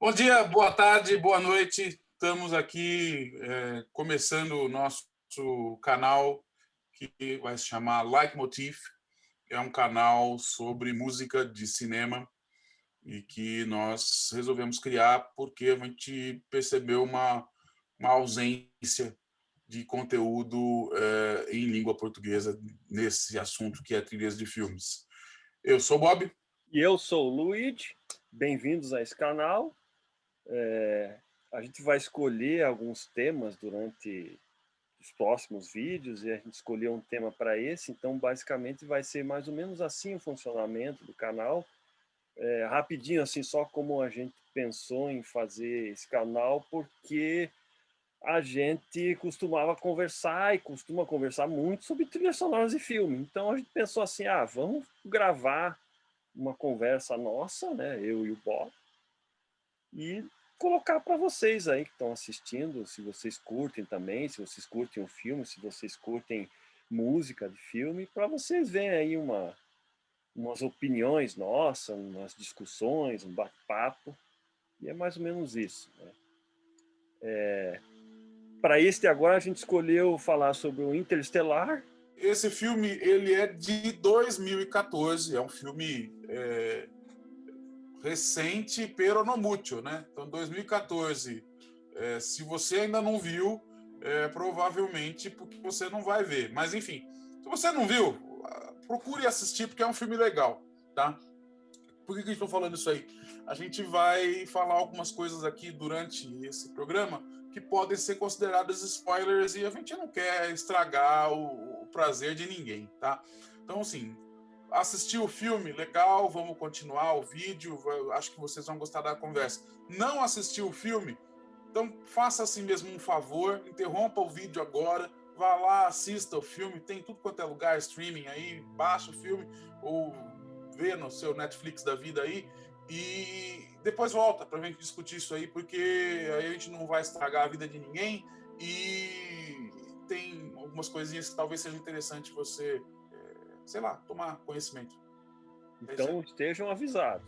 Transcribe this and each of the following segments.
Bom dia, boa tarde, boa noite. Estamos aqui começando o nosso canal que vai se chamar Leitmotiv. É um canal sobre música de cinema e que nós resolvemos criar porque a gente percebeu uma ausência de conteúdo em língua portuguesa nesse assunto que é trilhas de filmes. Eu sou o Bob. E eu sou o Luigi. Bem-vindos a esse canal. A gente vai escolher alguns temas durante os próximos vídeos e a gente escolheu um tema para esse, então basicamente vai ser mais ou menos assim o funcionamento do canal. Rapidinho, assim, só como a gente pensou em fazer esse canal, porque a gente costumava conversar e costuma conversar muito sobre trilhas sonoras de filme. Então a gente pensou assim, vamos gravar uma conversa nossa, né, eu e o Bob, e colocar para vocês aí que estão assistindo, se vocês curtem também, se vocês curtem o filme, se vocês curtem música de filme, para vocês verem aí umas opiniões nossas, umas discussões, um bate-papo, e é mais ou menos isso, né? Para este agora a gente escolheu falar sobre o Interestelar. Esse filme ele é de 2014, é um filme recente, pero no mucho, né? Então, 2014. Se você ainda não viu, provavelmente porque você não vai ver. Mas, enfim, se você não viu, procure assistir, porque é um filme legal, tá? Por que eu estou falando isso aí? A gente vai falar algumas coisas aqui durante esse programa que podem ser consideradas spoilers e a gente não quer estragar o prazer de ninguém, tá? Então, assim, assistiu o filme, legal, vamos continuar o vídeo, acho que vocês vão gostar da conversa. Não assistiu o filme, então faça assim mesmo um favor, interrompa o vídeo agora, vá lá, assista o filme, tem tudo quanto é lugar, streaming aí, baixa o filme ou vê no seu Netflix da vida aí e depois volta pra gente discutir isso aí, porque aí a gente não vai estragar a vida de ninguém e tem algumas coisinhas que talvez seja interessante você sei lá, tomar conhecimento. Então estejam avisados.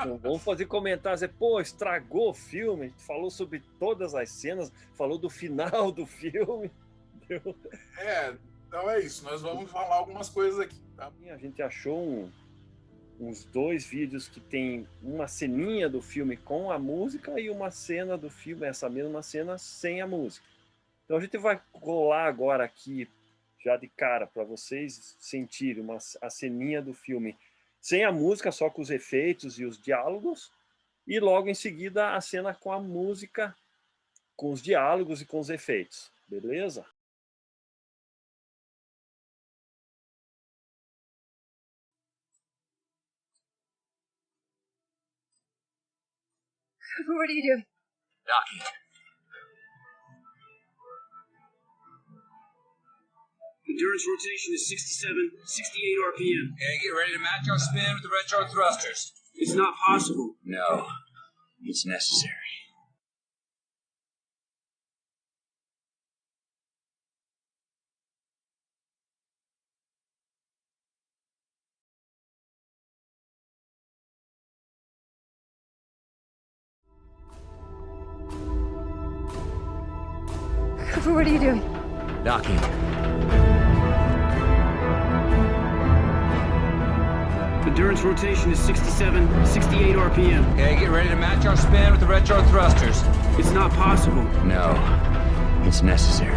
Não vamos fazer comentários, pô, estragou o filme, a gente falou sobre todas as cenas, falou do final do filme. Entendeu? Então é isso, nós vamos falar algumas coisas aqui, tá? A gente achou uns 2 vídeos que tem uma ceninha do filme com a música e uma cena do filme, essa mesma cena sem a música. Então a gente vai colar agora aqui já de cara, para vocês sentirem a ceninha do filme sem a música, só com os efeitos e os diálogos, e logo em seguida a cena com a música, com os diálogos e com os efeitos, beleza? What are you doing? Docking. Endurance rotation is 67, 68 RPM. Okay, get ready to match our spin with the retro thrusters. It's not possible. No, it's necessary. What are you doing? Docking. Endurance rotation is 67, 68 RPM. Okay, get ready to match our spin with the retro thrusters. It's not possible. No, it's necessary.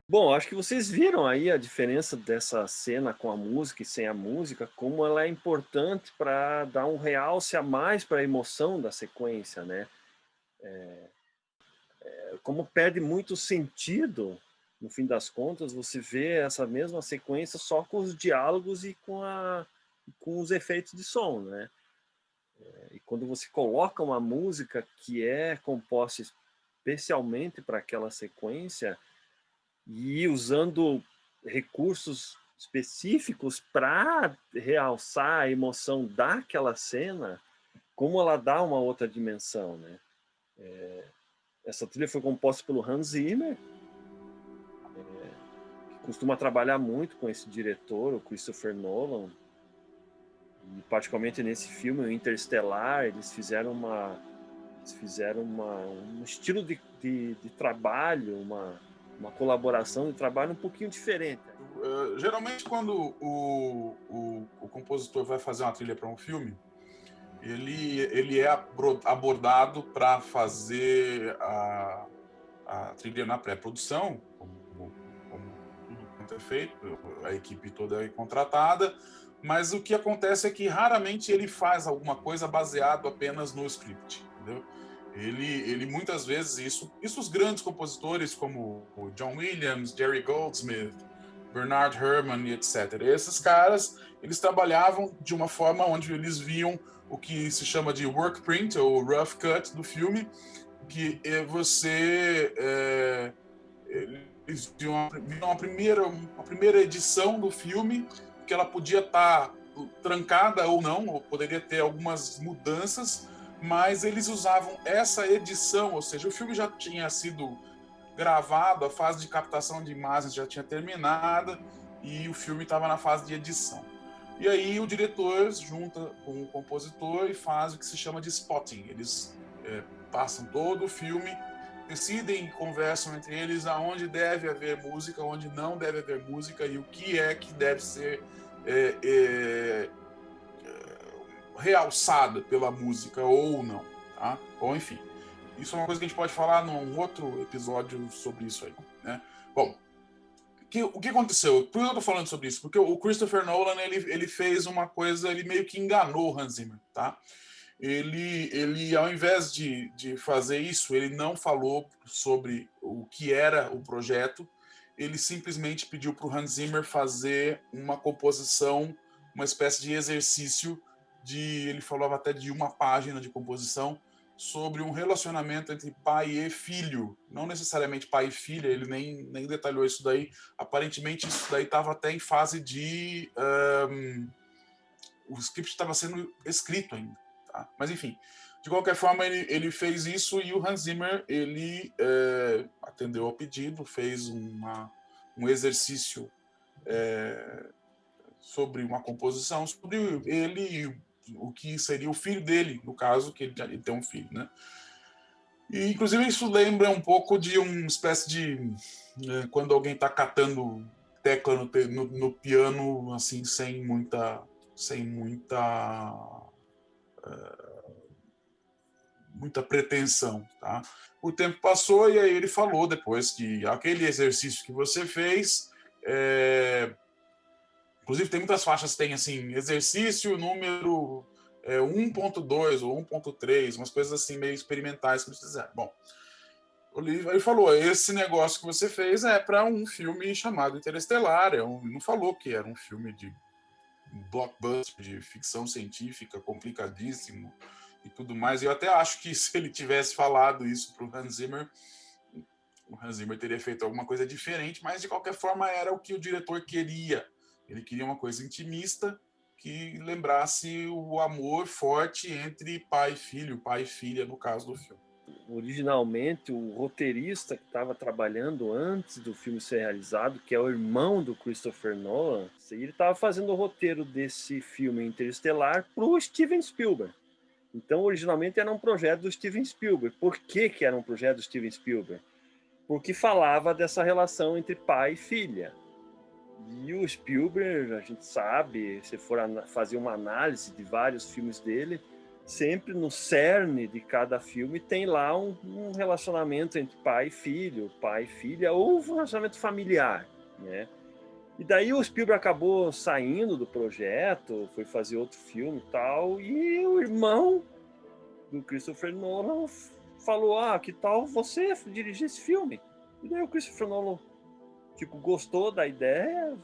Bom, acho que vocês viram aí a diferença dessa cena com a música e sem a música, como ela é importante para dar um realce a mais para a emoção da sequência, né? Como perde muito sentido, no fim das contas, você vê essa mesma sequência só com os diálogos e com os efeitos de som, né? E quando você coloca uma música que é composta especialmente para aquela sequência e usando recursos específicos para realçar a emoção daquela cena, como ela dá uma outra dimensão, né? Essa trilha foi composta pelo Hans Zimmer costuma trabalhar muito com esse diretor, o Christopher Nolan, e particularmente nesse filme, o Interestelar, eles fizeram um estilo de trabalho, uma colaboração de trabalho um pouquinho diferente. Geralmente, quando o compositor vai fazer uma trilha para um filme, ele é abordado para fazer a trilha na pré-produção, como tudo é feito, a equipe toda é contratada, mas o que acontece é que raramente ele faz alguma coisa baseado apenas no script, entendeu? Ele muitas vezes, isso os grandes compositores como o John Williams, Jerry Goldsmith, Bernard Herrmann e etc. Esses caras, eles trabalhavam de uma forma onde eles viam o que se chama de work print, ou rough cut do filme, que eles viam uma primeira edição do filme, que ela podia estar trancada ou não, ou poderia ter algumas mudanças, mas eles usavam essa edição, ou seja, o filme já tinha sido gravado, a fase de captação de imagens já tinha terminado e o filme estava na fase de edição. E aí o diretor junta com o compositor e faz o que se chama de spotting. Eles passam todo o filme, decidem, conversam entre eles aonde deve haver música, onde não deve haver música e o que é que deve ser realçado pela música ou não, tá? Ou enfim. Isso é uma coisa que a gente pode falar num outro episódio sobre isso aí, né? Bom, o que aconteceu? Por que eu tô falando sobre isso? Porque o Christopher Nolan, ele fez uma coisa, ele meio que enganou o Hans Zimmer, tá? Ele ao invés de fazer isso, ele não falou sobre o que era o projeto, ele simplesmente pediu para o Hans Zimmer fazer uma composição, uma espécie de exercício ele falava até de uma página de composição, sobre um relacionamento entre pai e filho, não necessariamente pai e filha, ele nem detalhou isso daí, aparentemente isso daí estava até em fase de... o script estava sendo escrito ainda, tá? Mas enfim, de qualquer forma ele fez isso e o Hans Zimmer, ele atendeu ao pedido, fez um exercício sobre uma composição, sobre ele e o que seria o filho dele, no caso, que ele tem um filho, né? E, inclusive, isso lembra um pouco de uma espécie de... quando alguém está catando tecla no piano, assim, sem muita pretensão, tá? O tempo passou e aí ele falou depois que aquele exercício que você fez... Inclusive, tem muitas faixas que tem, assim, exercício número 1.2 ou 1.3, umas coisas assim meio experimentais que eles fizeram. Bom, ele falou, esse negócio que você fez é para um filme chamado Interestelar. Não falou que era um filme de blockbuster, de ficção científica, complicadíssimo e tudo mais. Eu até acho que se ele tivesse falado isso para o Hans Zimmer teria feito alguma coisa diferente, mas de qualquer forma era o que o diretor queria. Ele queria uma coisa intimista que lembrasse o amor forte entre pai e filha, no caso do filme. Originalmente, o roteirista que estava trabalhando antes do filme ser realizado, que é o irmão do Christopher Nolan, ele estava fazendo o roteiro desse filme Interestelar para o Steven Spielberg. Então, originalmente, era um projeto do Steven Spielberg. Por que era um projeto do Steven Spielberg? Porque falava dessa relação entre pai e filha. E o Spielberg, a gente sabe, se for fazer uma análise de vários filmes dele, sempre no cerne de cada filme tem lá um relacionamento entre pai e filha, ou um relacionamento familiar, né? E daí o Spielberg acabou saindo do projeto, foi fazer outro filme e tal, e o irmão do Christopher Nolan falou, que tal você dirigir esse filme? E daí o Christopher Nolan gostou da ideia,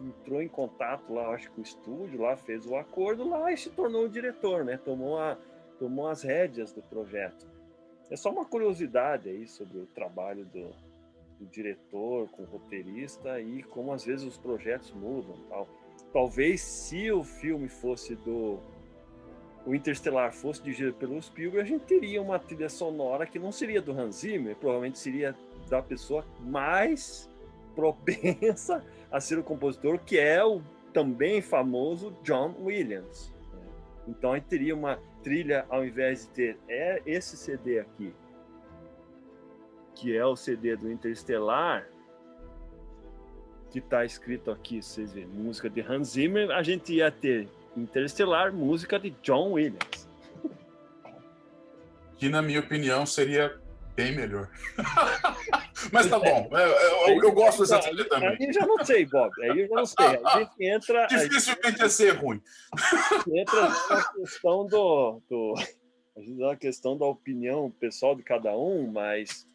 entrou em contato lá, acho que com o estúdio, lá fez o acordo lá e se tornou o diretor, né? Tomou as rédeas do projeto. É só uma curiosidade aí sobre o trabalho do diretor com o roteirista e como às vezes os projetos mudam, tal. Talvez se o filme fosse o Interestelar fosse dirigido pelo Spielberg, a gente teria uma trilha sonora que não seria do Hans Zimmer, provavelmente seria da pessoa mais propensa a ser o compositor, que é o também famoso John Williams. Então, a gente teria uma trilha, ao invés de ter esse CD aqui, que é o CD do Interestelar, que está escrito aqui, vocês verem, música de Hans Zimmer, a gente ia ter Interestelar, música de John Williams. Que, na minha opinião, seria bem melhor. Mas tá bom, eu gosto dessa trilha também. Aí eu já não sei, Bob, aí eu já não sei. A gente entra... Dificilmente ia ser ruim. Entra na questão a questão da opinião pessoal de cada um, mas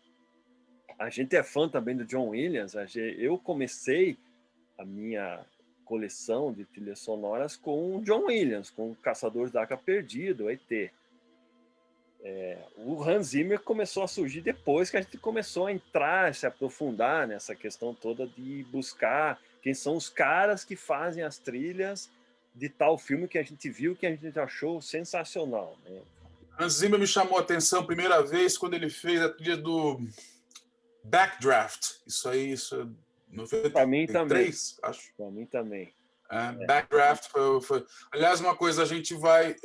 a gente é fã também do John Williams. Eu comecei a minha coleção de trilhas sonoras com o John Williams, com o Caçadores da Arca Perdida, o ET. O Hans Zimmer começou a surgir depois que a gente começou a entrar, se aprofundar nessa questão toda de buscar quem são os caras que fazem as trilhas de tal filme que a gente viu, que a gente achou sensacional, né? Hans Zimmer me chamou a atenção a primeira vez quando ele fez a trilha do Backdraft. Isso é 93, para mim também. Acho. Para mim também. Backdraft foi... Aliás, uma coisa, a gente vai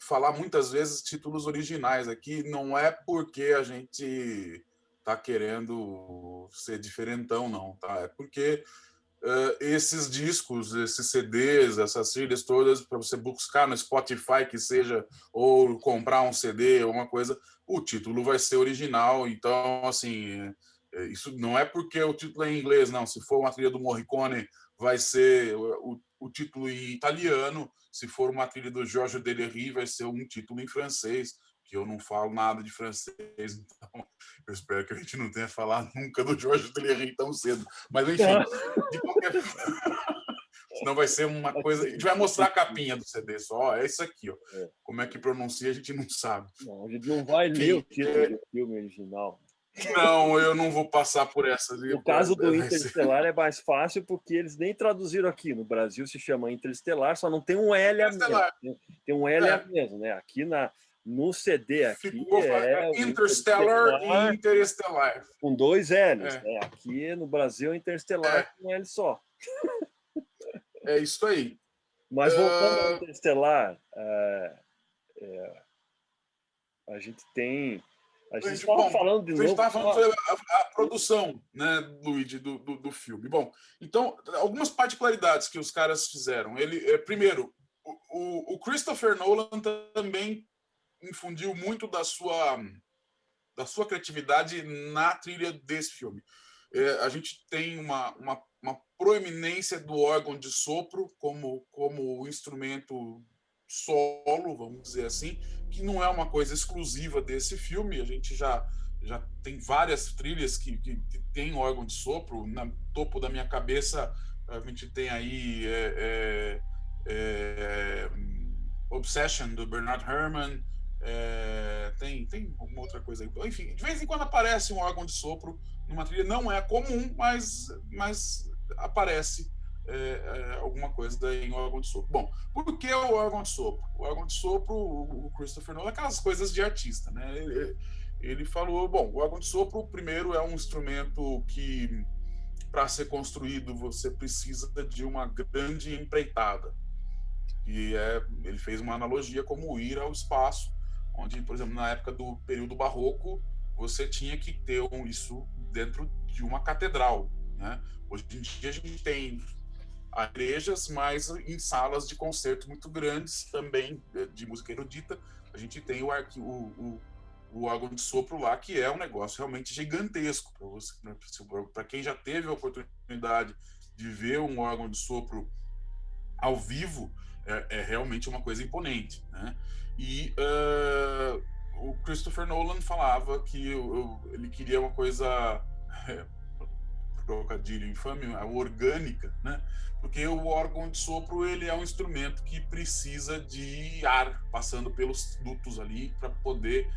falar muitas vezes títulos originais aqui, não é porque a gente tá querendo ser diferentão, não, tá? É porque esses discos, esses CDs, essas trilhas todas, para você buscar no Spotify que seja, ou comprar um CD, ou uma coisa, o título vai ser original. Então, assim, isso não é porque o título é em inglês, não. Se for uma trilha do Morricone, vai ser o título em italiano. Se for uma trilha do Georges Delerue, vai ser um título em francês, que eu não falo nada de francês, então eu espero que a gente não tenha falado nunca do Georges Delerue tão cedo. Mas, enfim, de qualquer forma, senão vai ser uma coisa... A gente vai mostrar a capinha do CD só, é isso aqui, ó. Como é que pronuncia, a gente não sabe. Não, a gente não vai ler o título do filme original. Não, eu não vou passar por essa. No caso do Interestelar é mais fácil porque eles nem traduziram aqui. No Brasil se chama Interestelar, só não tem um L a mesmo. Tem um L a mesmo, né? Aqui no CD aqui Interstellar e Interestelar. Com 2 L's. Né? Aqui no Brasil é Interestelar com um L só. É isso aí. Mas voltando ao Interestelar, a gente tem... A gente estava falando de novo... A gente estava falando sobre a produção, né, Luigi, do filme. Bom, então, algumas particularidades que os caras fizeram. Primeiro, o Christopher Nolan também infundiu muito da sua criatividade na trilha desse filme. A gente tem uma proeminência do órgão de sopro como instrumento solo, vamos dizer assim, que não é uma coisa exclusiva desse filme. A gente já tem várias trilhas que tem órgão de sopro. No topo da minha cabeça, a gente tem aí Obsession, do Bernard Herrmann, tem alguma outra coisa aí. Enfim, de vez em quando aparece um órgão de sopro numa trilha. Não é comum, mas aparece alguma coisa em órgão de sopro. Bom, por que o órgão de sopro? O órgão de sopro, o Christopher Nolan, aquelas coisas de artista, né? Ele falou, bom, o órgão de sopro, primeiro, é um instrumento que, para ser construído, você precisa de uma grande empreitada. E ele fez uma analogia como ir ao espaço, onde, por exemplo, na época do período barroco, você tinha que ter isso dentro de uma catedral, né? Hoje em dia a gente tem igrejas, mas em salas de concerto muito grandes, também de música erudita, a gente tem o órgão de sopro lá, que é um negócio realmente gigantesco. Para quem já teve a oportunidade de ver um órgão de sopro ao vivo, é realmente uma coisa imponente, né? E o Christopher Nolan falava que ele queria uma coisa, trocadilho infame, orgânica, né? Porque o órgão de sopro, ele é um instrumento que precisa de ar passando pelos dutos ali para poder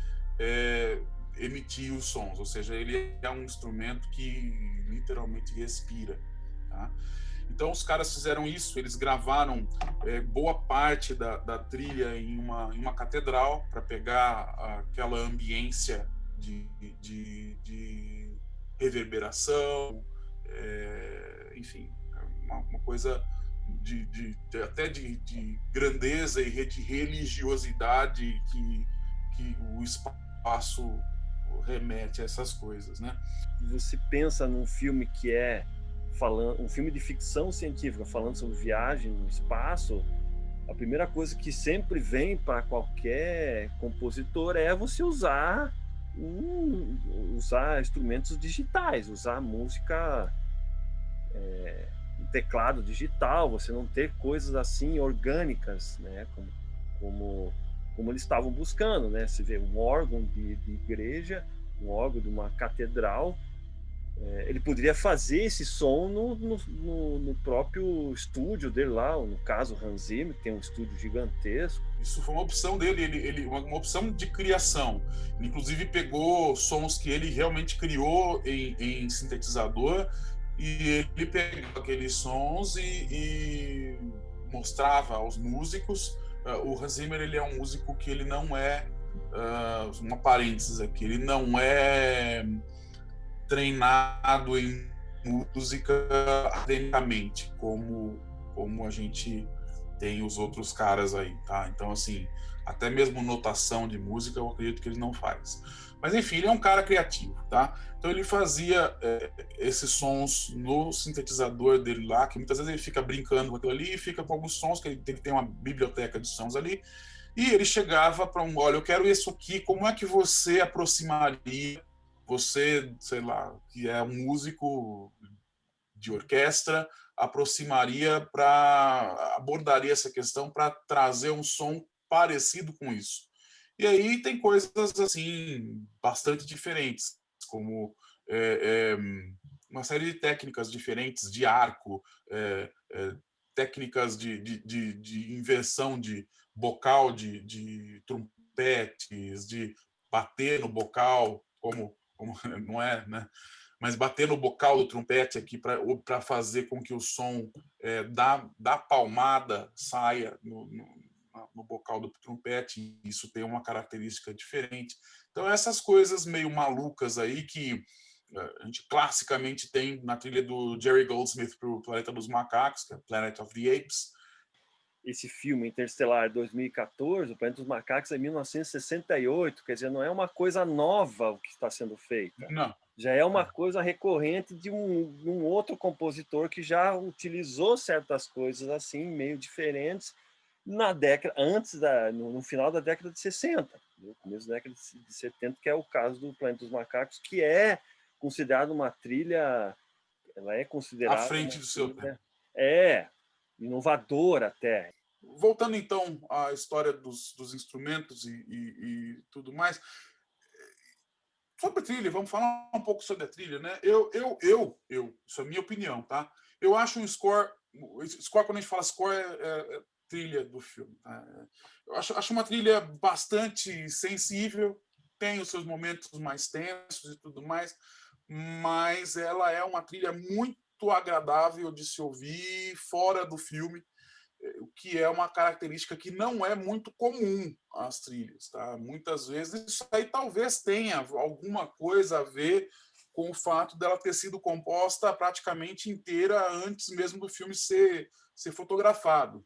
emitir os sons, ou seja, ele é um instrumento que literalmente respira, tá? Então os caras fizeram isso, eles gravaram boa parte da trilha em uma catedral para pegar aquela ambiência de reverberação, enfim, uma coisa até de grandeza e de religiosidade que o espaço remete a essas coisas, né? Você pensa num filme que é um filme de ficção científica falando sobre viagem no espaço, a primeira coisa que sempre vem para qualquer compositor é você usar instrumentos digitais, usar música, teclado digital, você não ter coisas assim orgânicas, né? Como eles estavam buscando, né? Você vê um órgão de igreja, um órgão de uma catedral, ele poderia fazer esse som no próprio estúdio dele lá, no caso Hans Zimmer, que tem um estúdio gigantesco. Isso foi uma opção dele, uma opção de criação. Ele, inclusive, pegou sons que ele realmente criou em sintetizador, e ele pegou aqueles sons e mostrava aos músicos. O Hans Zimmer, ele é um músico que ele não é, uma parênteses aqui, ele não é treinado em música academicamente, como a gente tem os outros caras aí, tá? Então, assim, até mesmo notação de música, eu acredito que ele não faz. Mas, enfim, ele é um cara criativo, tá? Então, ele fazia esses sons no sintetizador dele lá, que muitas vezes ele fica brincando com aquilo ali e fica com alguns sons, que ele tem uma biblioteca de sons ali, e ele chegava para olha, eu quero isso aqui, como é que você aproximaria, você, sei lá, que é um músico de orquestra, abordaria essa questão para trazer um som parecido com isso. E aí tem coisas assim bastante diferentes, como uma série de técnicas diferentes de arco, técnicas de inversão de bocal, de trompetes, de bater no bocal, como não é, né? Mas bater no bocal do trompete aqui para fazer com que o som da palmada saia no bocal do trompete, isso tem uma característica diferente. Então, essas coisas meio malucas aí que a gente classicamente tem na trilha do Jerry Goldsmith para o Planeta dos Macacos, que é Planet of the Apes. Esse filme Interestelar 2014, o Planeta dos Macacos é 1968, quer dizer, não é uma coisa nova o que está sendo feita. Não. Já é uma coisa recorrente de um outro compositor que já utilizou certas coisas assim, meio diferentes, no final da década de 60, no começo da década de 70, que é o caso do Planeta dos Macacos, que é considerado uma trilha, ela é considerada à frente do seu tempo. Inovadora até. Voltando então à história dos instrumentos e tudo mais, sobre a trilha, vamos falar um pouco sobre a trilha, né? Isso é a minha opinião, tá? Eu acho um score, quando a gente fala score, é trilha do filme, tá? Eu acho uma trilha bastante sensível, tem os seus momentos mais tensos e tudo mais, mas ela é uma trilha muito agradável de se ouvir fora do filme, o que é uma característica que não é muito comum às trilhas, tá? Muitas vezes isso aí talvez tenha alguma coisa a ver com o fato dela ter sido composta praticamente inteira antes mesmo do filme ser fotografado.